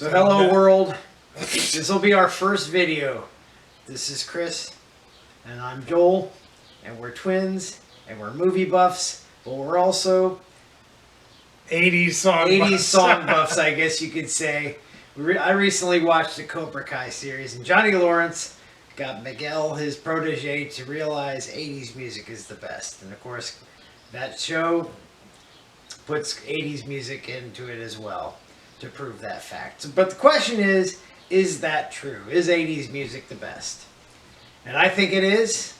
So hello world, this will be our first video. This is Chris, and I'm Joel, and we're twins, and we're movie buffs, but we're also 80s song buffs, I guess you could say. I recently watched the Cobra Kai series, and Johnny Lawrence got Miguel, his protege, to realize 80s music is the best. And of course, that show puts 80s music into it as well to prove that fact. But the question is that true? Is 80s music the best? And I think it is.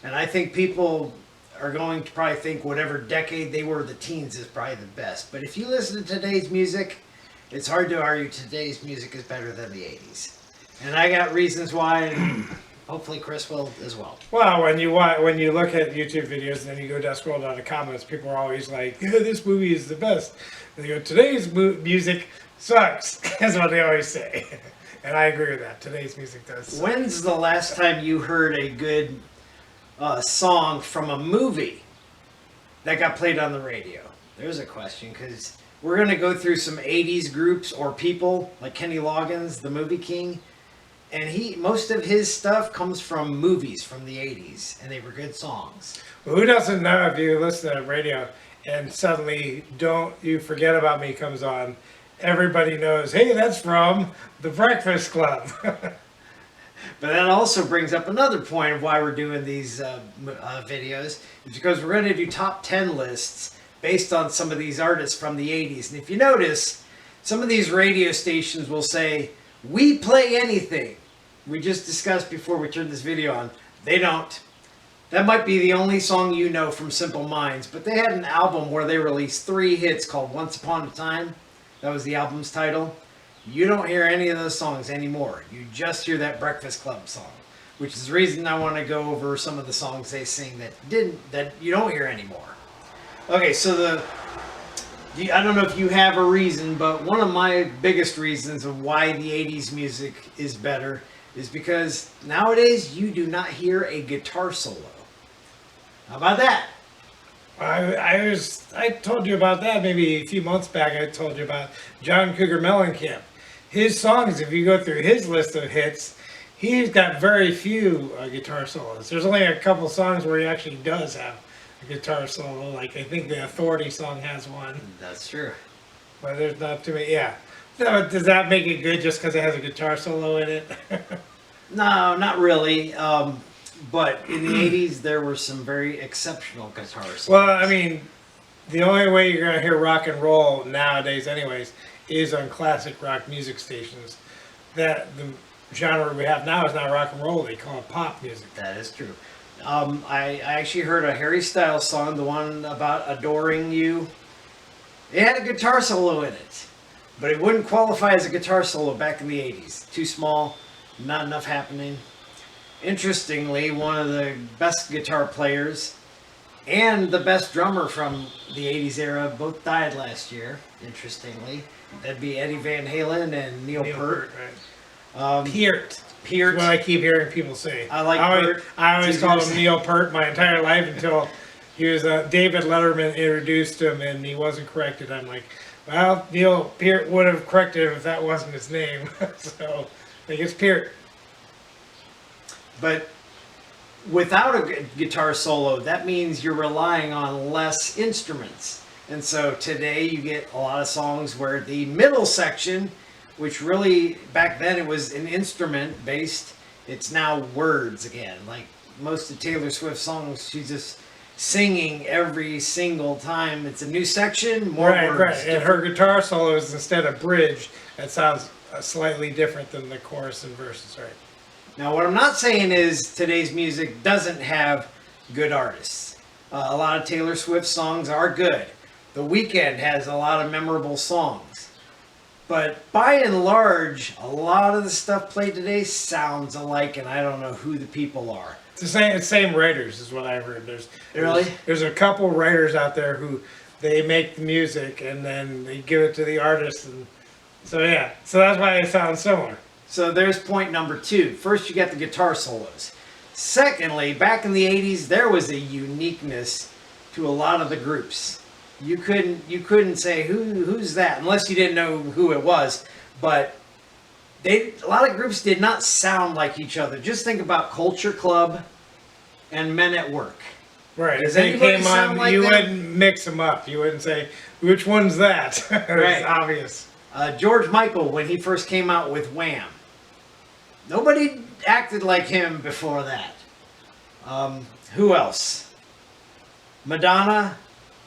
And I think people are going to probably think whatever decade they were, the teens is probably the best. But if you listen to today's music, it's hard to argue today's music is better than the 80s. And I got reasons why, and hopefully Chris will as well. Well, when you look at YouTube videos and then you go down, scroll down the comments, people are always like, yeah, this movie is the best. And they go, today's music sucks. That's what they always say. And I agree with that. Today's music does suck. When's the last time you heard a good song from a movie that got played on the radio? There's a question, because we're going to go through some 80s groups or people, like Kenny Loggins, the movie king. And most of his stuff comes from movies from the 80s, and they were good songs. Well, who doesn't know if you listen to radio and suddenly Don't You Forget About Me comes on, everybody knows, hey, that's from The Breakfast Club. But that also brings up another point of why we're doing these videos, is because we're going to do top 10 lists based on some of these artists from the 80s. And if you notice, some of these radio stations will say, we play anything. We just discussed before we turned this video on. They don't. That might be the only song you know from Simple Minds, but they had an album where they released 3 hits called Once Upon a Time. That was the album's title. You don't hear any of those songs anymore. You just hear that Breakfast Club song, which is the reason I want to go over some of the songs they sing that you don't hear anymore. Okay, so I don't know if you have a reason, but one of my biggest reasons of why the 80s music is better is because nowadays you do not hear a guitar solo. How about that? I told you about that maybe a few months back. I told you about John Cougar Mellencamp. His songs, if you go through his list of hits, he's got very few guitar solos. There's only a couple songs where he actually does have a guitar solo. Like I think the Authority song has one. That's true. But there's not too many. Yeah. So does that make it good just because it has a guitar solo in it? No, not really. But in the 80s, there were some very exceptional guitar solos. Well, I mean, the only way you're going to hear rock and roll nowadays anyways is on classic rock music stations. That the genre we have now is not rock and roll. They call it pop music. That is true. I actually heard a Harry Styles song, the one about adoring you. It had a guitar solo in it, but it wouldn't qualify as a guitar solo back in the 80s. Too small, not enough happening. Interestingly, one of the best guitar players and the best drummer from the 80s era both died last year, interestingly. That'd be Eddie Van Halen and Neil Peart. Right. Peart. Peart. That's what I keep hearing people say. I like Peart. I always called him Neil Peart my entire life until he was David Letterman introduced him and he wasn't corrected. I'm like, well, Neil Peart would have corrected him if that wasn't his name. So I think it's Peart. But without a guitar solo, that means you're relying on less instruments. And so today you get a lot of songs where the middle section, which really back then it was an instrument based, it's now words again. Like most of Taylor Swift's songs, she's just singing every single time. It's a new section, more words. Right. And her guitar solos, instead of bridge, that sounds slightly different than the chorus and verses, right? Now, what I'm not saying is today's music doesn't have good artists. A lot of Taylor Swift songs are good. The Weeknd has a lot of memorable songs. But by and large, a lot of the stuff played today sounds alike, and I don't know who the people are. It's the same writers is what I've heard. Really? There's a couple writers out there who they make the music and then they give it to the artist. And so, yeah. So that's why it sounds similar. So there's point number 2. First, you got the guitar solos. Secondly, back in the 80s, there was a uniqueness to a lot of the groups. You couldn't say who's that unless you didn't know who it was. But a lot of groups did not sound like each other. Just think about Culture Club and Men at Work. Right. Does As they anybody came sound on, like you them? wouldn't mix them up. You wouldn't say, which one's that? Right. It's obvious. George Michael, when he first came out with Wham, nobody acted like him before that. Who else? Madonna.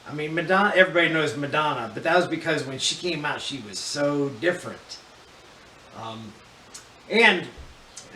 I mean, Madonna. Everybody knows Madonna, but that was because when she came out, she was so different. And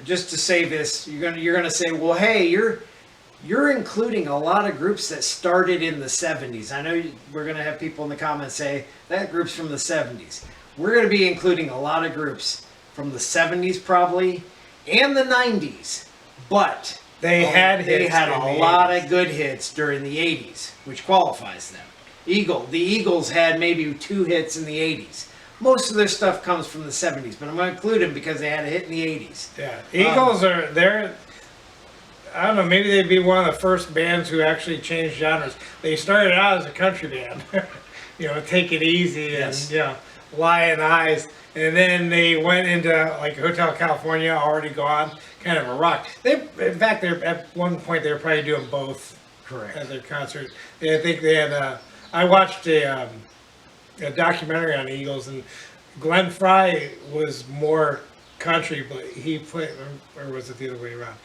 just to say this, you're gonna say, well, hey, you're including a lot of groups that started in the 70s. I know we're gonna have people in the comments say that group's from the 70s. We're gonna be including a lot of groups from the 70s probably and the 90s, but They had they hits had in a the lot 80s. of good hits during the 80s, which qualifies them. The Eagles had maybe 2 hits in the 80s. Most of their stuff comes from the 70s, but I'm going to include them because they had a hit in the 80s. Yeah, Eagles they're. I don't know. Maybe they'd be one of the first bands who actually changed genres. They started out as a country band, Take It Easy Yes. and Lion Eyes, and then they went into like Hotel California, Already Gone, kind of a rock. In fact, at one point they were probably doing both Correct. at their concert. I think they had. I watched a documentary on the Eagles, and Glenn Frey was more country, but he played, or was it the other way around?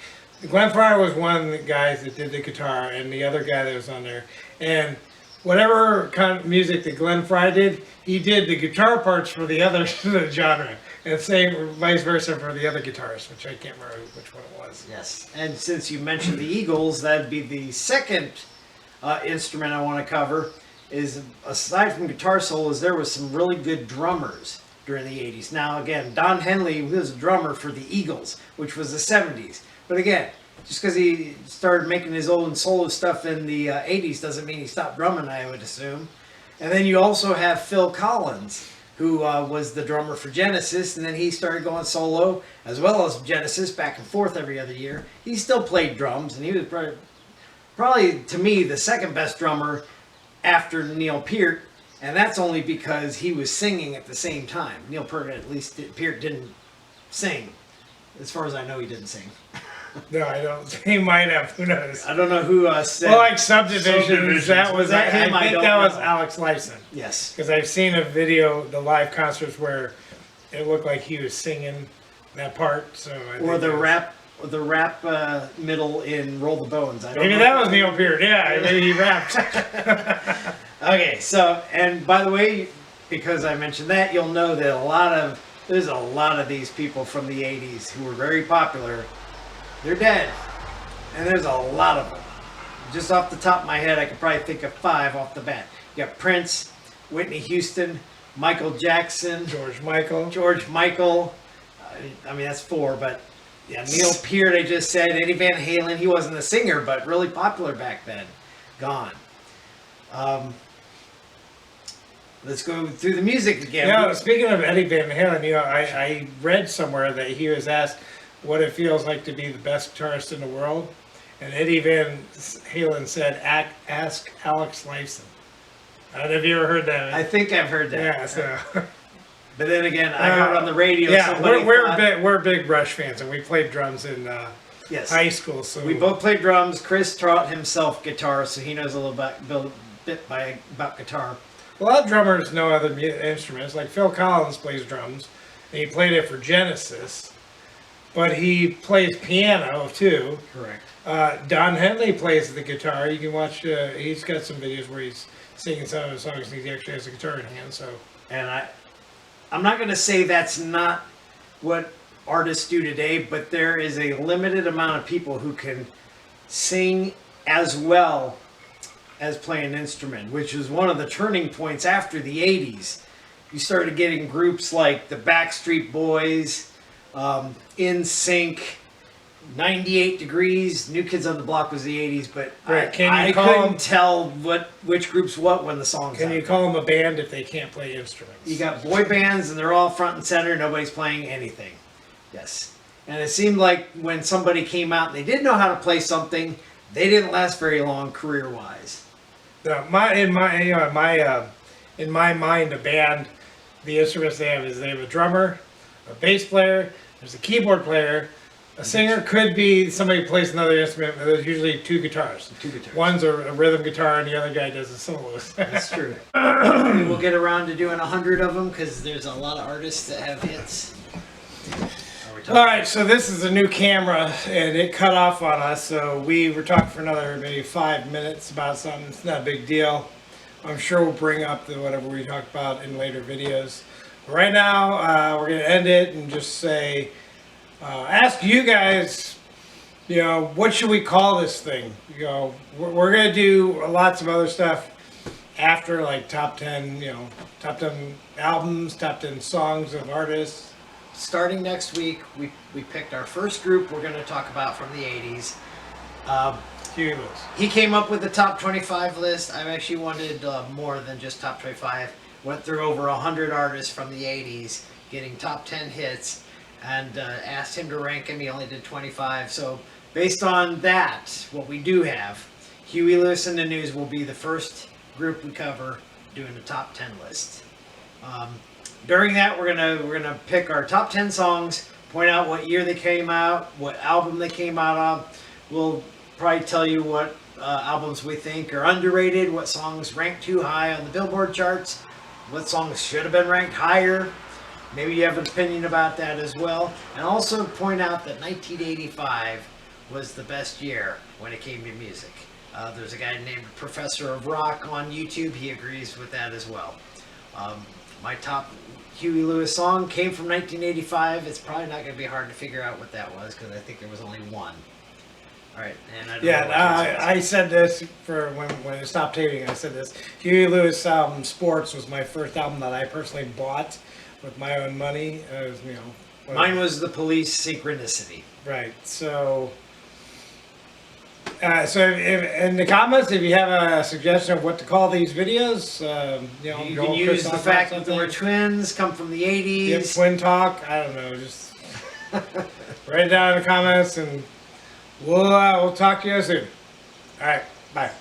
Glenn Frey was one of the guys that did the guitar, and the other guy that was on there. And whatever kind of music that Glenn Frey did, he did the guitar parts for the other genre, and same vice versa for the other guitarist, which I can't remember which one it was. Yes. And since you mentioned the Eagles, that'd be the second instrument I want to cover. Is aside from guitar solos, there was some really good drummers during the 80s. Now, again, Don Henley was a drummer for the Eagles, which was the 70s. But again, just because he started making his own solo stuff in the 80s doesn't mean he stopped drumming, I would assume. And then you also have Phil Collins, who was the drummer for Genesis, and then he started going solo, as well as Genesis, back and forth every other year. He still played drums, and he was probably to me, the second best drummer after Neil Peart, and that's only because he was singing at the same time. Neil Peart, Peart didn't sing. As far as I know, he didn't sing. No, I don't. He might have. Who knows? I don't know who said. Well, like Subdivisions, that was. that him? I think don't that was know. Alex Lifeson. Yes. Because I've seen a video, the live concerts where it looked like he was singing that part. So Or the rap middle in Roll the Bones. I don't Maybe know. that was Neil Peart. Yeah, maybe he rapped. Okay, so, and by the way, because I mentioned that, you'll know that there's a lot of these people from the 80s who were very popular. They're dead. And there's a lot of them. Just off the top of my head, I could probably think of 5 off the bat. You got Prince, Whitney Houston, Michael Jackson, George Michael. I mean, that's 4, but yeah, Neil Peart, I just said. Eddie Van Halen, he wasn't a singer, but really popular back then. Gone. Let's go through the music again. Yeah, speaking of Eddie Van Halen, I read somewhere that he was asked what it feels like to be the best guitarist in the world, and Eddie Van Halen said, "Ask Alex Lifeson." I don't know if you ever heard that. I think I've heard that. Yeah, so But then again, I heard on the radio. yeah, somebody thought- we're big Rush fans, and we played drums in Yes. high school. So We both played drums. Chris taught himself guitar, so he knows a little bit about guitar. a lot of drummers know other instruments. Like Phil Collins plays drums, and he played it for Genesis. But he plays piano too. Correct. Don Henley plays the guitar. You can watch. He's got some videos where he's singing some of his songs, and he actually has a guitar in hand. So And I'm not going to say that's not what artists do today, but there is a limited amount of people who can sing as well as play an instrument, which is one of the turning points after the 80s. You started getting groups like the Backstreet Boys, In Sync, 98 Degrees, New Kids on the Block was the 80s, but Right, can you I call couldn't them- tell which group's what when the songs can out. you call them a band if they can't play instruments? You got boy bands and they're all front and center, nobody's playing anything. Yes. And it seemed like when somebody came out and they did know how to play something, they didn't last very long career-wise. No, in my mind, a band, the instruments they have is they have a drummer, a bass player, there's a keyboard player. A singer could be somebody who plays another instrument, but there's usually two guitars. Two guitars. One's a rhythm guitar and the other guy does a soloist. That's true. Maybe we'll get around to doing 100 of them because there's a lot of artists that have hits. All right, so this is a new camera and it cut off on us, so we were talking for another maybe 5 minutes about something. It's not a big deal. I'm sure we'll bring up whatever we talked about in later videos. But right now, we're going to end it and just say, ask you guys, what should we call this thing? We're going to do lots of other stuff after, like top 10, top 10 albums, top 10 songs of artists. Starting next week, we picked our first group we're going to talk about from the 80s. Huey Lewis. He came up with the top 25 list. I actually wanted more than just top 25. Went through over 100 artists from the 80s, getting top 10 hits, and asked him to rank them. He only did 25. So based on that, what we do have, Huey Lewis and the News will be the first group we cover doing the top 10 list. During that, we're gonna pick our top 10 songs, point out what year they came out, what album they came out of. We'll probably tell you what albums we think are underrated, what songs rank too high on the Billboard charts, what songs should have been ranked higher. Maybe you have an opinion about that as well. And also point out that 1985 was the best year when it came to music. There's a guy named Professor of Rock on YouTube. He agrees with that as well. My top Huey Lewis song came from 1985. It's probably not going to be hard to figure out what that was because I think there was only one. All right, and I don't know what I said this for when I stopped taping. I said this. Huey Lewis album "Sports" was my first album that I personally bought with my own money. Mine was The Police, Synchronicity. Right. So in the comments, if you have a suggestion of what to call these videos, you can use the fact that they were twins, come from the 80s. Yep, twin talk. I don't know. Just write it down in the comments, and we'll talk to you soon. All right. Bye.